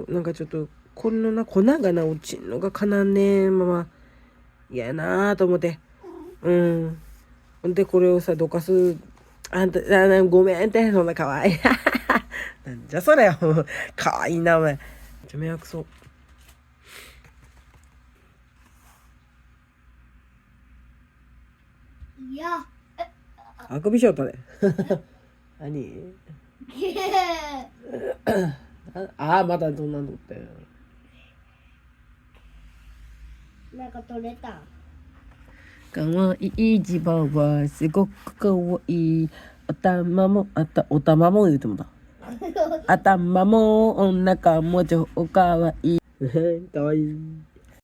ど、なんかちょっと、このな、粉がな、落ちんのがかなんねえまま、嫌やなと思って。うん。で、これをさ、どかす、ごめんって、そんな可愛い。なんじゃそれよ。可愛いな、お前。めっちゃ迷惑そう。いや。あくびしよったね。何またどんなんとって。なんか取れた。かわいいジバはすごくかわいい。お玉も言うてもた。頭もお腹も超かわいい。かわいい。